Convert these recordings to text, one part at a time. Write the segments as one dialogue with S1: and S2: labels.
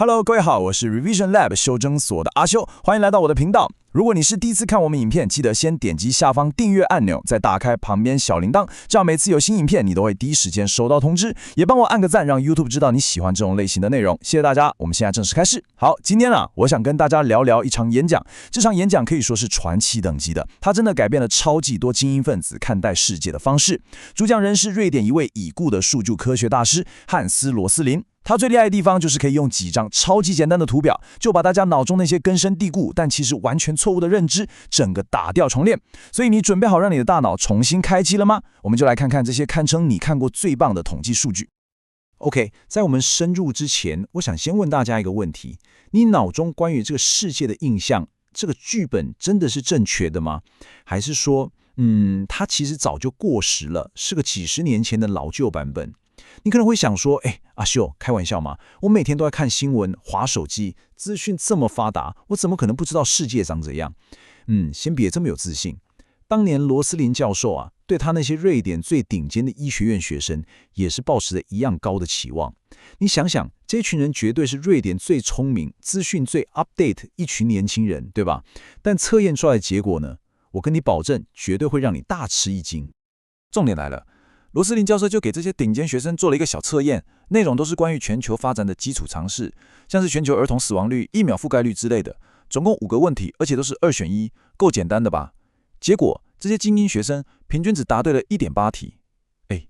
S1: Hello， 各位好，我是 Revision Lab 修正所的阿修，欢迎来到我的频道。如果你是第一次看我们影片，记得先点击下方订阅按钮，再打开旁边小铃铛，这样每次有新影片，你都会第一时间收到通知。也帮我按个赞，让 YouTube 知道你喜欢这种类型的内容。谢谢大家，我们现在正式开始。好，今天我想跟大家聊聊一场演讲。这场演讲可以说是传奇等级的，它真的改变了超级多精英分子看待世界的方式。主讲人是瑞典一位已故的数据科学大师汉斯·罗斯林。他最厉害的地方就是可以用几张超级简单的图表，就把大家脑中那些根深蒂固但其实完全错误的认知整个打掉重练。所以你准备好让你的大脑重新开机了吗？我们就来看看这些堪称你看过最棒的统计数据。OK， 在我们深入之前，我想先问大家一个问题：你脑中关于这个世界的印象，这个剧本真的是正确的吗？还是说，它其实早就过时了，是个几十年前的老旧版本？你可能会想说，阿秀，开玩笑吗？我每天都在看新闻、滑手机，资讯这么发达，我怎么可能不知道世界长怎样？先别这么有自信。当年罗斯林教授对他那些瑞典最顶尖的医学院学生，也是抱持着一样高的期望。你想想，这群人绝对是瑞典最聪明、资讯最 update 一群年轻人，对吧？但测验出来的结果呢？我跟你保证，绝对会让你大吃一惊。重点来了。罗斯林教授就给这些顶尖学生做了一个小测验，内容都是关于全球发展的基础常识，像是全球儿童死亡率、疫苗覆盖率之类的，总共5个问题，而且都是2选1，够简单的吧？结果这些精英学生平均只答对了 1.8 题。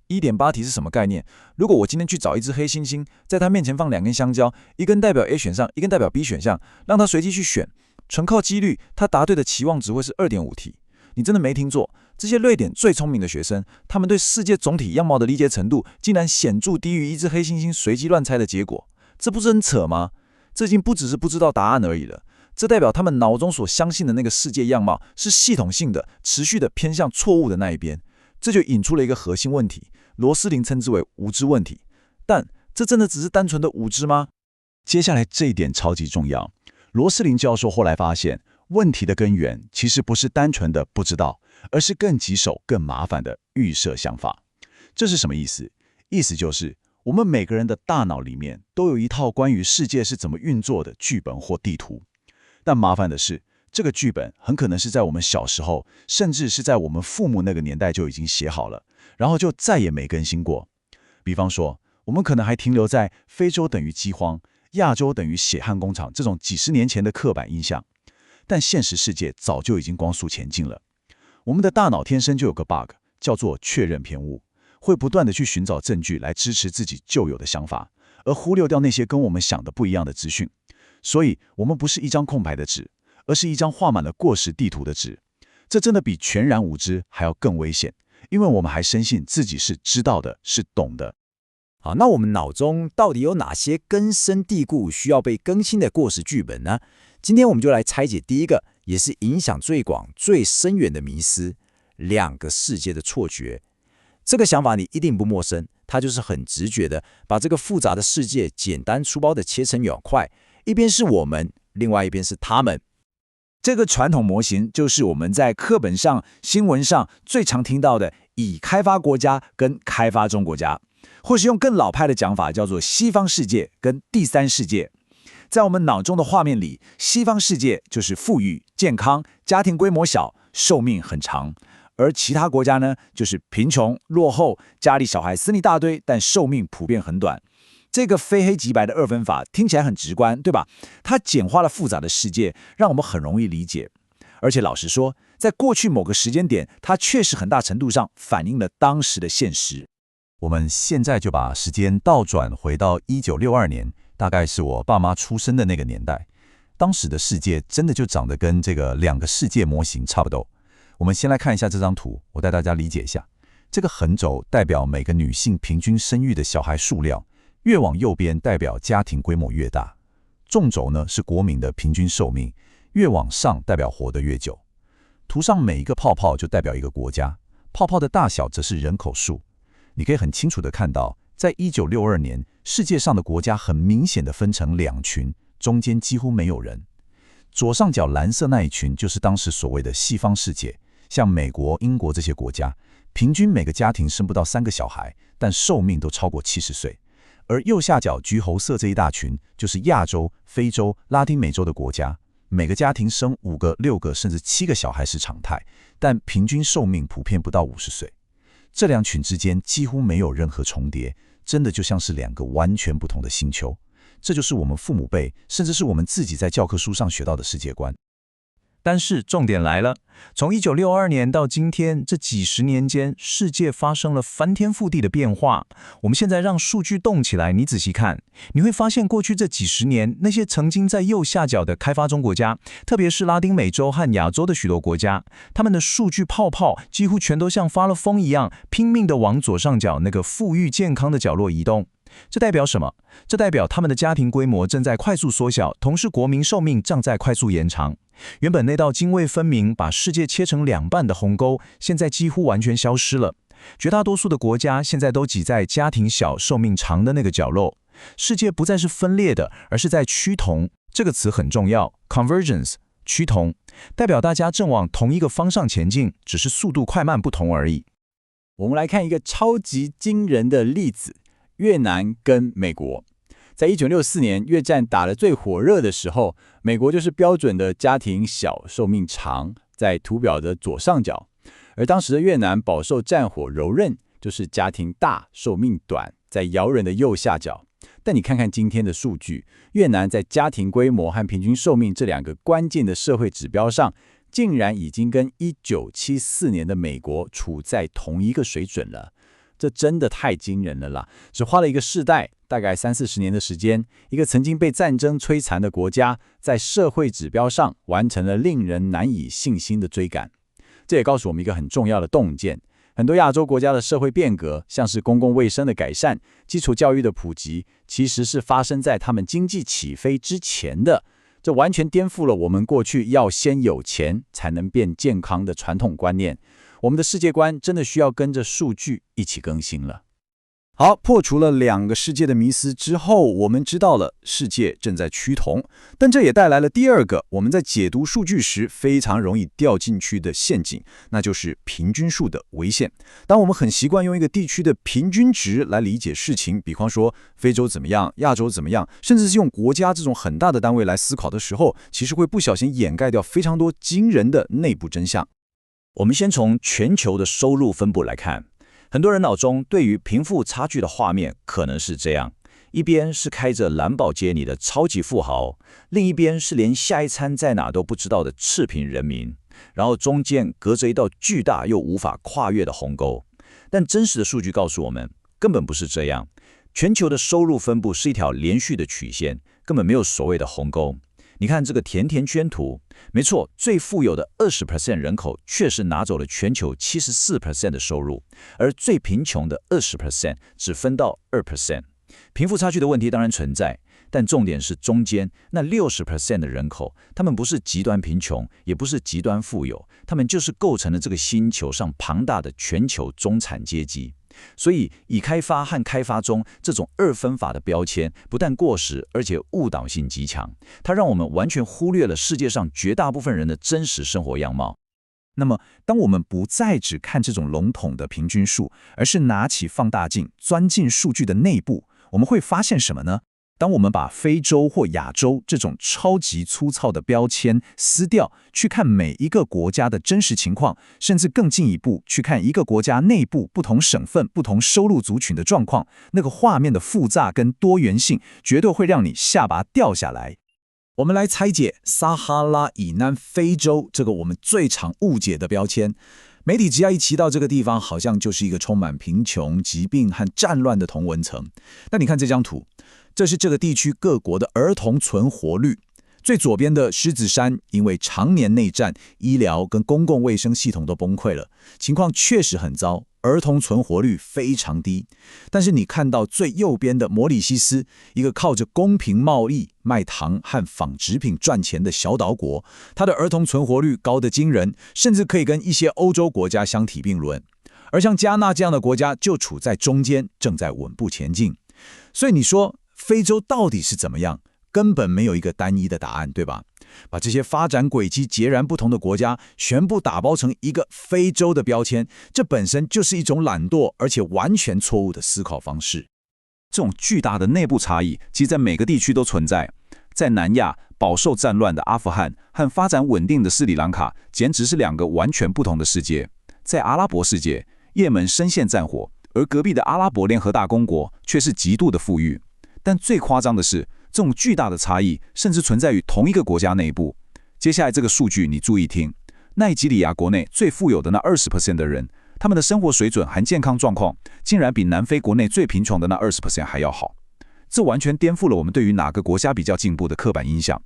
S1: 1.8 题是什么概念？如果我今天去找一只黑猩猩，在他面前放2根香蕉，一根代表 A 选项，一根代表 B 选项，让他随机去选，纯靠几率，他答对的期望值会是 2.5 题。你真的没听错，这些瑞典最聪明的学生，他们对世界总体样貌的理解程度，竟然显著低于一只黑猩猩随机乱猜的结果。这不是很扯吗？这已经不只是不知道答案而已了，这代表他们脑中所相信的那个世界样貌，是系统性的、持续的偏向错误的那一边。这就引出了一个核心问题，罗斯林称之为无知问题。但这真的只是单纯的无知吗？接下来这一点超级重要。罗斯林教授后来发现，问题的根源其实不是单纯的不知道，而是更棘手、更麻烦的预设想法。这是什么意思？意思就是我们每个人的大脑里面都有一套关于世界是怎么运作的剧本或地图。但麻烦的是，这个剧本很可能是在我们小时候，甚至是在我们父母那个年代就已经写好了，然后就再也没更新过。比方说，我们可能还停留在非洲等于饥荒、亚洲等于血汗工厂这种几十年前的刻板印象。但现实世界早就已经光速前进了。我们的大脑天生就有个 bug， 叫做确认偏误，会不断的去寻找证据来支持自己旧有的想法，而忽略掉那些跟我们想的不一样的资讯。所以，我们不是一张空白的纸，而是一张画满了过时地图的纸。这真的比全然无知还要更危险，因为我们还深信自己是知道的，是懂的。
S2: 好，那我们脑中到底有哪些根深蒂固需要被更新的过时剧本呢？今天我们就来拆解第一个，也是影响最广、最深远的迷思——两个世界的错觉。这个想法你一定不陌生，它就是很直觉的把这个复杂的世界简单粗暴的切成2块，一边是我们，另外一边是他们。这个传统模型就是我们在课本上、新闻上最常听到的已开发国家跟开发中国家，或是用更老派的讲法叫做西方世界跟第三世界。在我们脑中的画面里，西方世界就是富裕、健康、家庭规模小、寿命很长，而其他国家呢，就是贫穷、落后、家里小孩生一大堆，但寿命普遍很短。这个非黑即白的2分法听起来很直观，对吧？它简化了复杂的世界，让我们很容易理解。而且老实说，在过去某个时间点，它确实很大程度上反映了当时的现实。
S1: 我们现在就把时间倒转回到1962年，大概是我爸妈出生的那个年代。当时的世界真的就长得跟这个2个世界模型差不多。我们先来看一下这张图，我带大家理解一下。这个横轴代表每个女性平均生育的小孩数量，越往右边代表家庭规模越大。纵轴呢是国民的平均寿命，越往上代表活得越久。图上每一个泡泡就代表一个国家，泡泡的大小则是人口数。你可以很清楚地看到，在1962年，世界上的国家很明显地分成2群，中间几乎没有人。左上角蓝色那一群就是当时所谓的西方世界，像美国、英国这些国家，平均每个家庭生不到3个小孩，但寿命都超过70岁。
S3: 而右下角橘红色这一大群，就是亚洲、非洲、拉丁美洲的国家，每个家庭生5个、6个甚至7个小孩是常态，但平均寿命普遍不到50岁。这两群之间几乎没有任何重叠，真的就像是2个完全不同的星球。这就是我们父母辈，甚至是我们自己在教科书上学到的世界观。
S1: 但是重点来了，从1962年到今天，这几十年间，世界发生了翻天覆地的变化。我们现在让数据动起来，你仔细看，你会发现过去这几十年，那些曾经在右下角的开发中国家，特别是拉丁美洲和亚洲的许多国家，他们的数据泡泡几乎全都像发了疯一样，拼命地往左上角那个富裕健康的角落移动。这代表什么？这代表他们的家庭规模正在快速缩小，同时国民寿命正在快速延长。原本那道泾渭分明、把世界切成2半的鸿沟，现在几乎完全消失了。绝大多数的国家现在都挤在家庭小、寿命长的那个角落。世界不再是分裂的，而是在趋同。这个词很重要 ，convergence， 趋同，代表大家正往同一个方向前进，只是速度快慢不同而已。
S2: 我们来看一个超级惊人的例子：越南跟美国。在1964年越战打得最火热的时候，美国就是标准的家庭小、寿命长，在图表的左上角；而当时的越南饱受战火蹂躏，就是家庭大、寿命短，在遥远的右下角。但你看看今天的数据，越南在家庭规模和平均寿命这2个关键的社会指标上，竟然已经跟1974年的美国处在同一个水准了。这真的太惊人了啦！只花了一个世代，大概30-40年的时间，一个曾经被战争摧残的国家，在社会指标上完成了令人难以信心的追赶。这也告诉我们一个很重要的洞见：很多亚洲国家的社会变革，像是公共卫生的改善、基础教育的普及，其实是发生在他们经济起飞之前的。这完全颠覆了我们过去要先有钱才能变健康的传统观念。我们的世界观真的需要跟着数据一起更新了。
S3: 好，破除了2个世界的迷思之后，我们知道了世界正在趋同，但这也带来了第2个我们在解读数据时非常容易掉进去的陷阱，那就是平均数的危险。当我们很习惯用一个地区的平均值来理解事情，比方说非洲怎么样，亚洲怎么样，甚至是用国家这种很大的单位来思考的时候，其实会不小心掩盖掉非常多惊人的内部真相。
S1: 我们先从全球的收入分布来看，很多人脑中对于贫富差距的画面可能是这样：一边是开着兰博基尼的超级富豪，另一边是连下一餐在哪都不知道的赤贫人民，然后中间隔着一道巨大又无法跨越的鸿沟。但真实的数据告诉我们，根本不是这样。全球的收入分布是一条连续的曲线，根本没有所谓的鸿沟。你看这个甜甜圈图，没错，最富有的20% 人口确实拿走了全球74% 的收入，而最贫穷的20% 只分到2%。贫富差距的问题当然存在，但重点是中间那60% 的人口，他们不是极端贫穷，也不是极端富有，他们就是构成了这个星球上庞大的全球中产阶级。所以已开发和开发中这种2分法的标签不但过时，而且误导性极强，它让我们完全忽略了世界上绝大部分人的真实生活样貌。
S3: 那么当我们不再只看这种笼统的平均数，而是拿起放大镜钻进数据的内部，我们会发现什么呢？当我们把非洲或亚洲这种超级粗糙的标签撕掉，去看每一个国家的真实情况，甚至更进一步去看一个国家内部不同省份、不同收入族群的状况，那个画面的复杂跟多元性，绝对会让你下巴掉下来。我们来拆解撒哈拉以南非洲这个我们最常误解的标签。媒体只要一提到这个地方，好像就是一个充满贫穷、疾病和战乱的同文层。那你看这张图，这是这个地区各国的儿童存活率。最左边的狮子山，因为常年内战，医疗跟公共卫生系统都崩溃了，情况确实很糟，儿童存活率非常低。但是你看到最右边的摩里西斯，一个靠着公平贸易、卖糖和纺织品赚钱的小岛国，它的儿童存活率高得惊人，甚至可以跟一些欧洲国家相提并论。而像加纳这样的国家就处在中间，正在稳步前进。所以你说非洲到底是怎么样？根本没有一个单一的答案，对吧？把这些发展轨迹截然不同的国家全部打包成一个非洲的标签，这本身就是一种懒惰而且完全错误的思考方式。这种巨大的内部差异，其实在每个地区都存在。在南亚，饱受战乱的阿富汗和发展稳定的斯里兰卡，简直是两个完全不同的世界。在阿拉伯世界，也门深陷战火，而隔壁的阿拉伯联合大公国却是极度的富裕。但最夸张的是，这种巨大的差异甚至存在于同一个国家内部。接下来这个数据你注意听，奈及利亚国内最富有的那20% 的人，他们的生活水准和健康状况，竟然比南非国内最贫穷的那20% 还要好。这完全颠覆了我们对于哪个国家比较进步的刻板印象。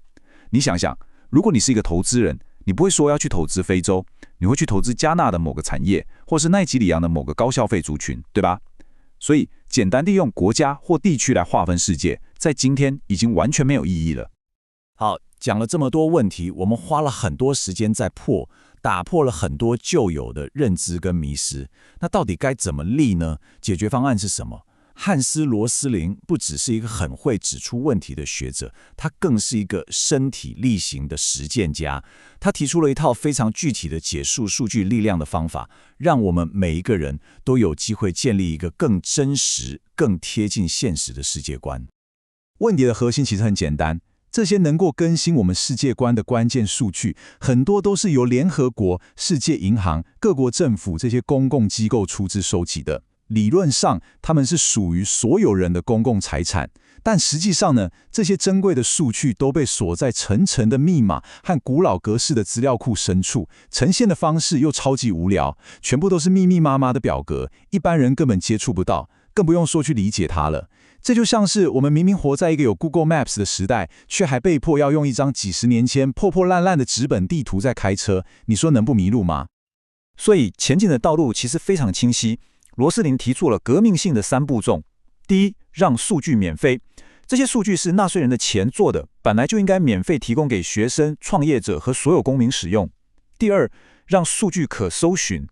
S3: 你想想，如果你是一个投资人，你不会说要去投资非洲，你会去投资加纳的某个产业，或是奈及利亚的某个高消费族群，对吧？所以，简单地用国家或地区来划分世界，在今天已经完全没有意义了。
S2: 好，讲了这么多问题，我们花了很多时间在打破了很多旧有的认知跟迷思。那到底该怎么立呢？解决方案是什么？汉斯·罗斯林不只是一个很会指出问题的学者，他更是一个身体力行的实践家。他提出了一套非常具体的解述数据力量的方法，让我们每一个人都有机会建立一个更真实、更贴近现实的世界观。
S4: 问题的核心其实很简单，这些能够更新我们世界观的关键数据，很多都是由联合国、世界银行、各国政府这些公共机构出资收集的。理论上，它们是属于所有人的公共财产，但实际上呢，这些珍贵的数据都被锁在层层的密码和古老格式的资料库深处，呈现的方式又超级无聊，全部都是密密麻麻的表格，一般人根本接触不到，更不用说去理解它了。这就像是我们明明活在一个有 Google Maps 的时代，却还被迫要用一张几十年前破破烂烂的纸本地图在开车，你说能不迷路吗？
S5: 所以前进的道路其实非常清晰。罗斯林提出了革命性的3步骤：第一，让数据免费，这些数据是纳税人的钱做的，本来就应该免费提供给学生、创业者和所有公民使用。第二，让数据可搜寻，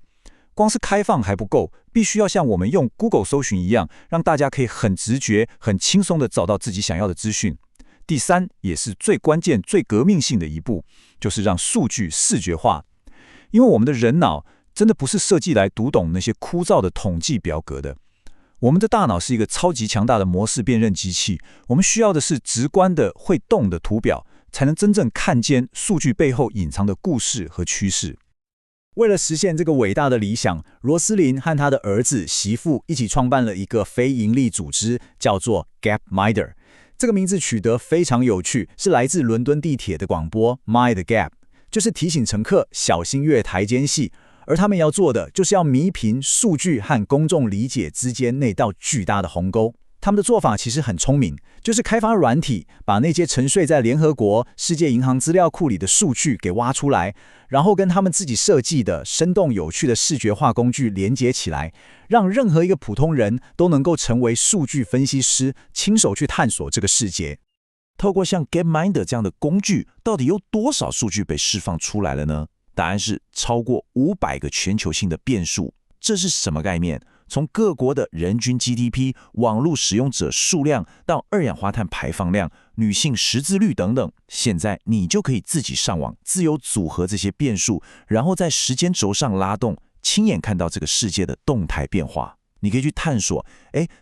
S5: 光是开放还不够，必须要像我们用 Google 搜寻一样，让大家可以很直觉、很轻松地找到自己想要的资讯。第三，也是最关键、最革命性的一步，就是让数据视觉化，因为我们的人脑真的不是设计来读懂那些枯燥的统计表格的。我们的大脑是一个超级强大的模式辨认机器，我们需要的是直观的会动的图表，才能真正看见数据背后隐藏的故事和趋势。
S2: 为了实现这个伟大的理想，罗斯林和他的儿子、媳妇一起创办了一个非营利组织，叫做 Gapminder。这个名字取得非常有趣，是来自伦敦地铁的广播 Mind the Gap， 就是提醒乘客小心越台间隙。而他们要做的，就是要弥平数据和公众理解之间那道巨大的鸿沟。他们的做法其实很聪明，就是开发软体，把那些沉睡在联合国、世界银行资料库里的数据给挖出来，然后跟他们自己设计的生动有趣的视觉化工具连接起来，让任何一个普通人都能够成为数据分析师，亲手去探索这个世界。
S6: 透过像 Gapminder 这样的工具，到底有多少数据被释放出来了呢？答案是超过500个全球性的变数。这是什么概念？从各国的人均 GDP、网络使用者数量到二氧化碳排放量、女性识字率等等，现在你就可以自己上网自由组合这些变数，然后在时间轴上拉动，亲眼看到这个世界的动态变化。你可以去探索，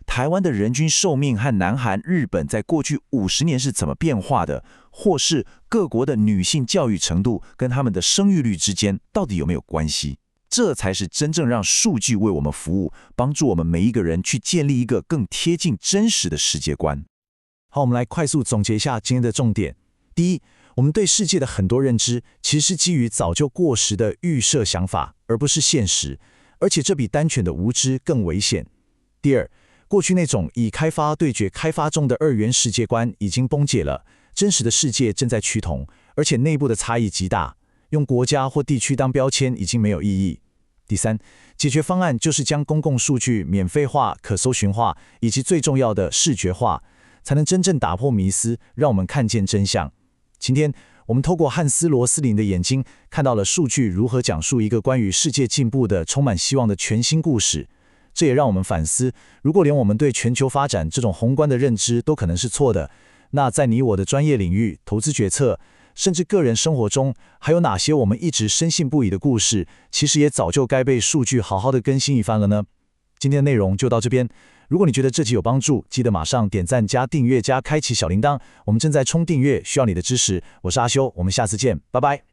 S6: 台湾的人均寿命和南韩、日本在过去50年是怎么变化的，或是各国的女性教育程度跟他们的生育率之间到底有没有关系？这才是真正让数据为我们服务，帮助我们每一个人去建立一个更贴近真实的世界观。
S2: 好，我们来快速总结一下今天的重点。第一，我们对世界的很多认知其实是基于早就过时的预设想法，而不是现实。而且这比单纯的无知更危险。第二，过去那种以开发对决开发中的二元世界观已经崩解了，真实的世界正在趋同，而且内部的差异极大，用国家或地区当标签已经没有意义。第三，解决方案就是将公共数据免费化、可搜寻化，以及最重要的视觉化，才能真正打破迷思，让我们看见真相。今天我们透过汉斯·罗斯林的眼睛，看到了数据如何讲述一个关于世界进步的、充满希望的全新故事。这也让我们反思，如果连我们对全球发展这种宏观的认知都可能是错的，那在你我的专业领域、投资决策，甚至个人生活中，还有哪些我们一直深信不疑的故事，其实也早就该被数据好好的更新一番了呢？今天的内容就到这边。
S1: 如果你觉得这集有帮助，记得马上点赞加订阅加开启小铃铛。我们正在冲订阅，需要你的支持。我是阿修，我们下次见，拜拜。